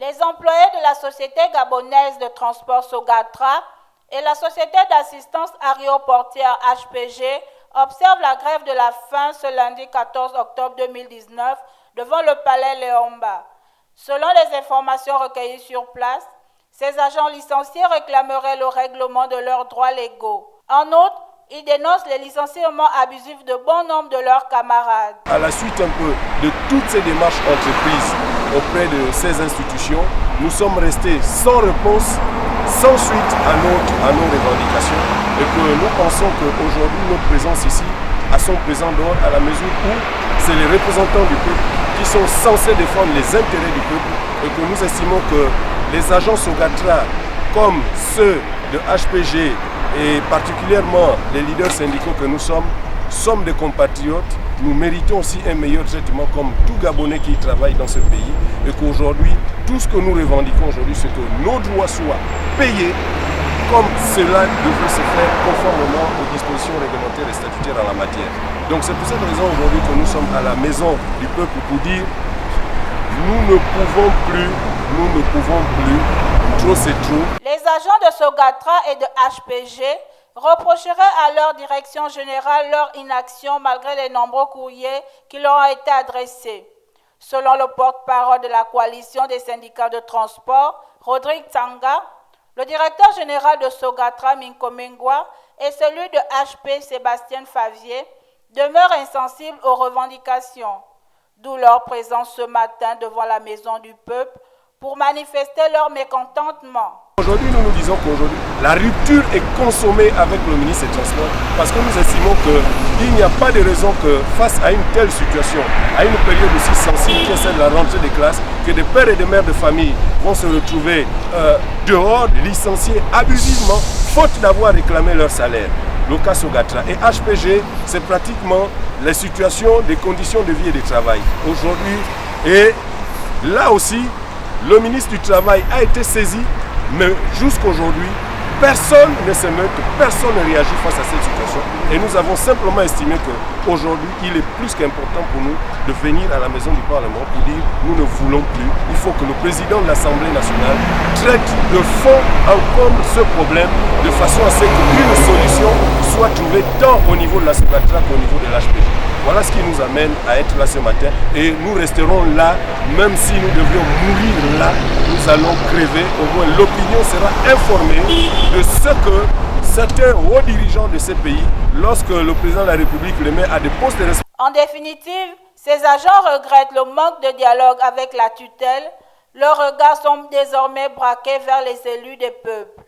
Les employés de la Société gabonaise de transport Sogatra et la Société d'assistance aéroportière HPG observent la grève de la faim ce lundi 14 octobre 2019 devant le palais Léomba. Selon les informations recueillies sur place, ces agents licenciés réclameraient le règlement de leurs droits légaux. En outre, ils dénoncent les licenciements abusifs de bon nombre de leurs camarades. À la suite un peu de toutes ces démarches entreprises auprès de ces institutions, nous sommes restés sans réponse, sans suite à nos revendications et que nous pensons qu'aujourd'hui notre présence ici a son présent d'or à la mesure où c'est les représentants du peuple qui sont censés défendre les intérêts du peuple et que nous estimons que les agents Sogatra comme ceux de HPG et particulièrement les leaders syndicaux que nous sommes des compatriotes. Nous méritons aussi un meilleur traitement comme tout Gabonais qui travaille dans ce pays et qu'aujourd'hui, tout ce que nous revendiquons aujourd'hui, c'est que nos droits soient payés comme cela devrait se faire conformément aux dispositions réglementaires et statutaires en la matière. Donc c'est pour cette raison aujourd'hui que nous sommes à la maison du peuple pour dire nous ne pouvons plus, trop c'est trop. Les agents de Sogatra et de HPG reprocheraient à leur direction générale leur inaction malgré les nombreux courriers qui leur ont été adressés. Selon le porte-parole de la coalition des syndicats de transport, Rodrigue Tsanga, le directeur général de Sogatra, Minko Mengwa, et celui de HP, Sébastien Favier, demeurent insensibles aux revendications, d'où leur présence ce matin devant la maison du peuple pour manifester leur mécontentement. Aujourd'hui, nous disons qu'aujourd'hui, la rupture est consommée avec le ministre des Transports parce que nous estimons qu'il n'y a pas de raison que face à une telle situation, à une période aussi sensible que celle de la rentrée des classes, que des pères et des mères de famille vont se retrouver dehors, licenciés abusivement, faute d'avoir réclamé leur salaire. Le cas Sogatra et HPG, c'est pratiquement la situation des conditions de vie et de travail. Aujourd'hui, et là aussi, le ministre du Travail a été saisi, mais jusqu'aujourd'hui, personne ne se meut, personne ne réagit face à cette situation. Et nous avons simplement estimé qu'aujourd'hui, il est plus qu'important pour nous de venir à la maison du Parlement pour dire nous ne voulons plus. Il faut que le président de l'Assemblée nationale traite de fond en comble ce problème de façon à ce qu'une solution soit trouvée tant au niveau de la Sogatra qu'au niveau de l'HPG. Voilà ce qui nous amène à être là ce matin et nous resterons là, même si nous devions mourir là, nous allons crever. Au moins l'opinion sera informée de ce que certains hauts dirigeants de ces pays, lorsque le président de la République les met à des postes de responsabilité. En définitive, ces agents regrettent le manque de dialogue avec la tutelle. Leurs regards sont désormais braqués vers les élus des peuples.